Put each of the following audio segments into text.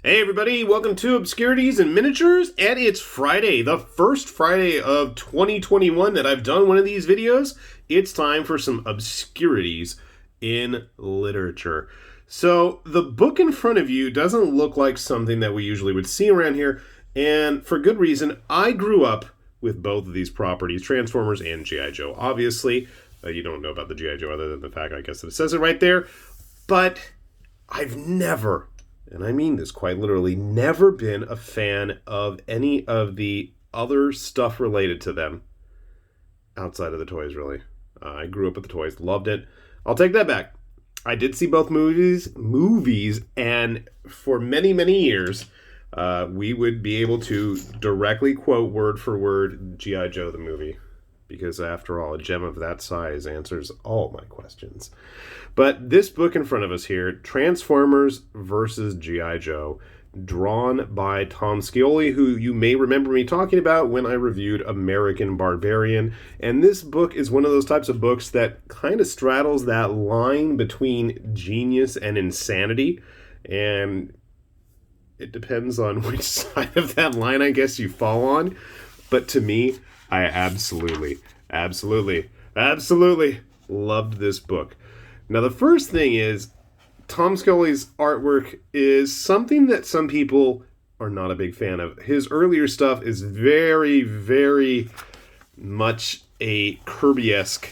Hey everybody, welcome to Obscurities and Miniatures, and it's Friday, the first Friday of 2021 that I've done one of these videos. It's time for some obscurities in literature. So, the book in front of you doesn't look like something that we usually would see around here, and for good reason. I grew up with both of these properties, Transformers and G.I. Joe. Obviously, you don't know about the G.I. Joe other than the fact, I guess, that it says it right there, but I've never, and I mean this quite literally, never been a fan of any of the other stuff related to them outside of the toys, really. I grew up with the toys, loved it. I'll take that back. I did see both movies, and for many, many years, we would be able to directly quote word for word G.I. Joe the movie. Because after all, a gem of that size answers all my questions. But this book in front of us here, Transformers versus G.I. Joe, drawn by Tom Scioli, who you may remember me talking about when I reviewed American Barbarian. And this book is one of those types of books that kind of straddles that line between genius and insanity. And it depends on which side of that line, I guess, you fall on. But to me, I absolutely loved this book. Now, the first thing is, Tom Scioli's artwork is something that some people are not a big fan of. His earlier stuff is very, very much a Kirby-esque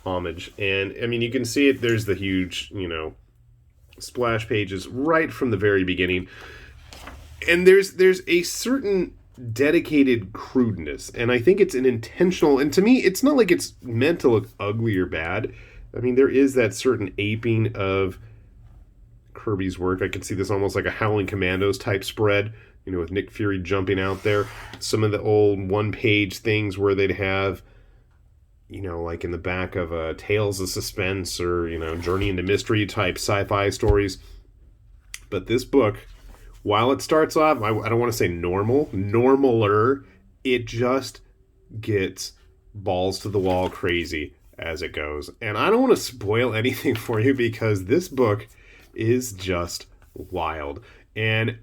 homage. And, I mean, you can see it. There's the huge, splash pages right from the very beginning. And there's a certain dedicated crudeness, and I think it's an intentional, and to me it's not like it's meant to look ugly or bad. I mean, there is that certain aping of Kirby's work. I could see this almost like a Howling Commandos type spread, with Nick Fury jumping out there. Some of the old one-page things where they'd have, like in the back of Tales of Suspense or, Journey into Mystery type sci-fi stories. But this book, while it starts off, I don't want to say normaler, it just gets balls to the wall crazy as it goes. And I don't want to spoil anything for you because this book is just wild. And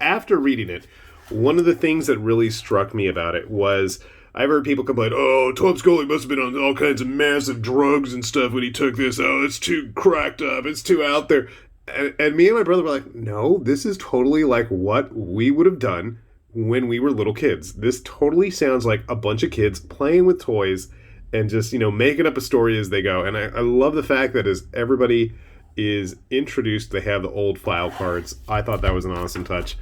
after reading it, one of the things that really struck me about it was, I've heard people complain, Tom Scioli must have been on all kinds of massive drugs and stuff when he took this. Oh, it's too cracked up. It's too out there. And me and my brother were like, no, this is totally like what we would have done when we were little kids. This totally sounds like a bunch of kids playing with toys and just, making up a story as they go. And I love the fact that as everybody is introduced, they have the old file cards. I thought that was an awesome touch.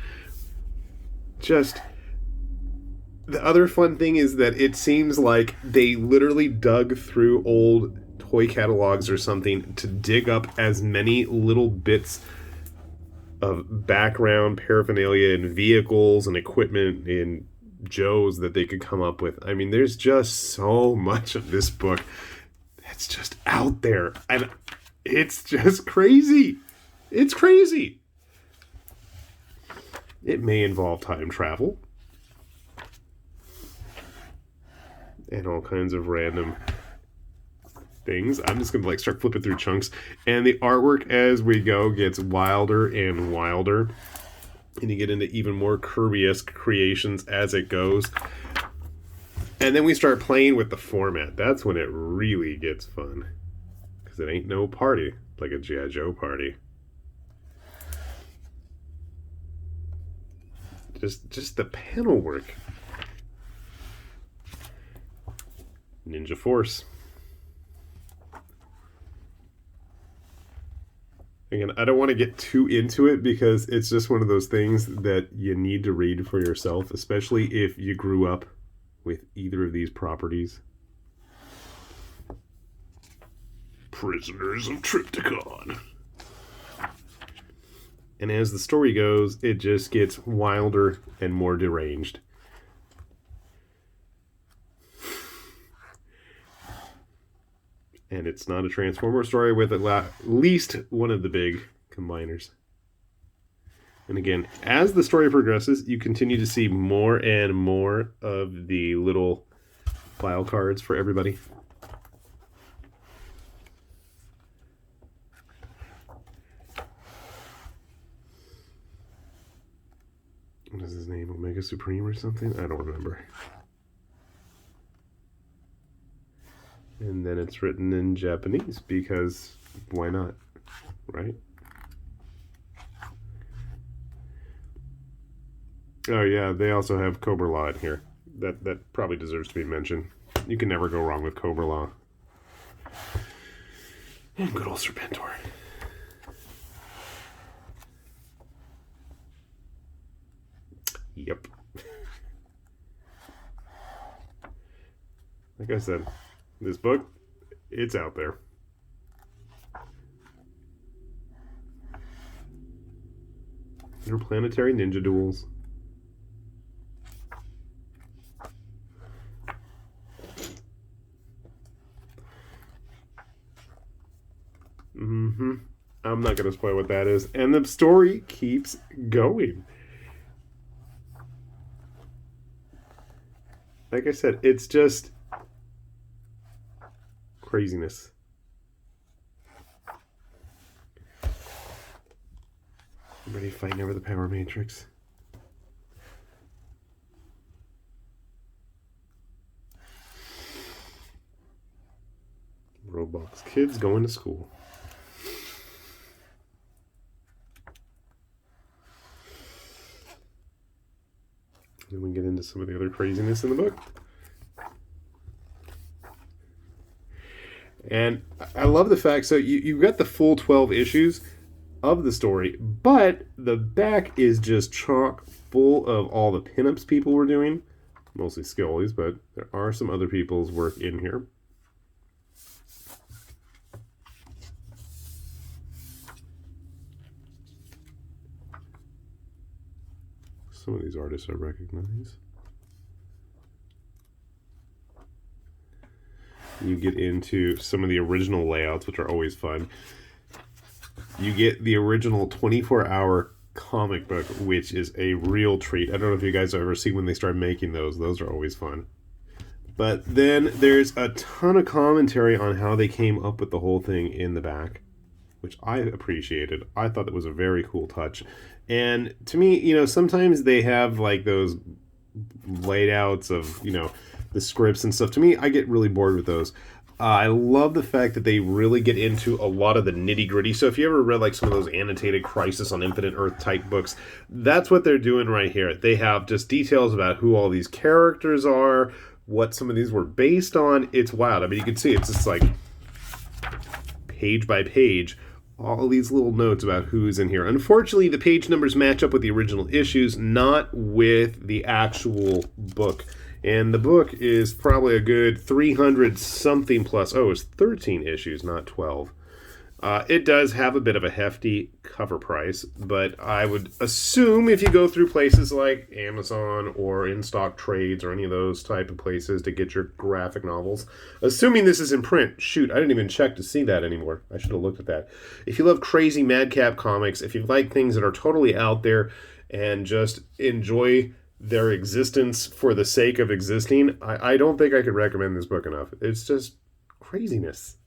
Just, the other fun thing is that it seems like they literally dug through old toy catalogs or something to dig up as many little bits of background paraphernalia and vehicles and equipment in Joe's that they could come up with. I mean, there's just so much of this book that's just out there, and it's just crazy. It's crazy. It may involve time travel and all kinds of random things. I'm just gonna start flipping through chunks, and the artwork as we go gets wilder and wilder, and you get into even more Kirby-esque creations as it goes. And then we start playing with the format. That's when it really gets fun, because it ain't no party like a G.I. Joe party. Just the panel work. Ninja Force. Again, I don't want to get too into it because it's just one of those things that you need to read for yourself, especially if you grew up with either of these properties. Prisoners of Triptychon. And as the story goes, it just gets wilder and more deranged. And it's not a Transformer story with at least one of the big combiners. And again, as the story progresses, you continue to see more and more of the little file cards for everybody. What is his name? Omega Supreme or something? I don't remember. And then it's written in Japanese because why not, right? Oh yeah, they also have Cobra Law in here. That probably deserves to be mentioned. You can never go wrong with Cobra Law. And good old Serpentor. Yep. Like I said, this book, it's out there. Interplanetary Ninja Duels. I'm not going to spoil what that is. And the story keeps going. Like I said, it's just craziness. Everybody fighting over the power matrix. Roblox kids going to school. Then we get into some of the other craziness in the book. And I love the fact, so you've got the full 12 issues of the story, but the back is just chock full of all the pinups people were doing. Mostly Scioli's, but there are some other people's work in here. Some of these artists I recognize. You get into some of the original layouts, which are always fun. You get the original 24-hour comic book, which is a real treat. I don't know if you guys have ever seen when they start making those. Those are always fun. But then there's a ton of commentary on how they came up with the whole thing in the back, which I appreciated. I thought that was a very cool touch. And to me, you know, sometimes they have like those laid outs of, you know, the scripts and stuff. To me, I get really bored with those. I love the fact that they really get into a lot of the nitty gritty. So if you ever read like some of those annotated Crisis on Infinite Earth type books, that's what they're doing right here. They have just details about who all these characters are, what some of these were based on. It's wild. I mean, you can see it's just like page by page, all these little notes about who's in here. Unfortunately, the page numbers match up with the original issues, not with the actual book. And the book is probably a good 300 something plus. Oh, it's 13 issues, not 12. It does have a bit of a hefty cover price, but I would assume if you go through places like Amazon or In Stock Trades or any of those type of places to get your graphic novels, assuming this is in print, shoot, I didn't even check to see that anymore. I should have looked at that. If you love crazy madcap comics, if you like things that are totally out there and just enjoy their existence for the sake of existing, I don't think I could recommend this book enough. It's just craziness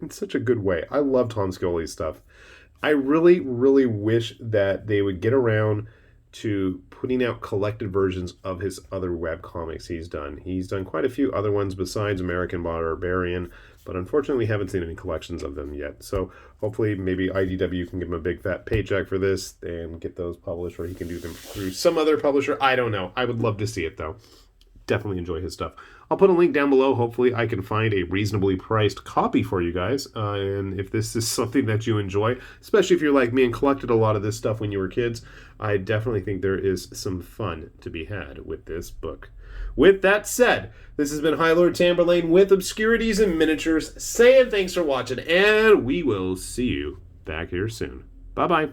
in such a good way. I love Tom Scioli's stuff. I really, really wish that they would get around to putting out collected versions of his other web comics he's done. He's done quite a few other ones besides American Barbarian, but unfortunately we haven't seen any collections of them yet. So hopefully maybe IDW can give him a big fat paycheck for this and get those published, or he can do them through some other publisher. I don't know. I would love to see it though. Definitely enjoy his stuff. I'll put a link down below. Hopefully I can find a reasonably priced copy for you guys. And if this is something that you enjoy, especially if you're like me and collected a lot of this stuff when you were kids, I definitely think there is some fun to be had with this book. With that said, this has been High Lord Tamberlane with Obscurities and Miniatures, saying thanks for watching, and we will see you back here soon. Bye-bye.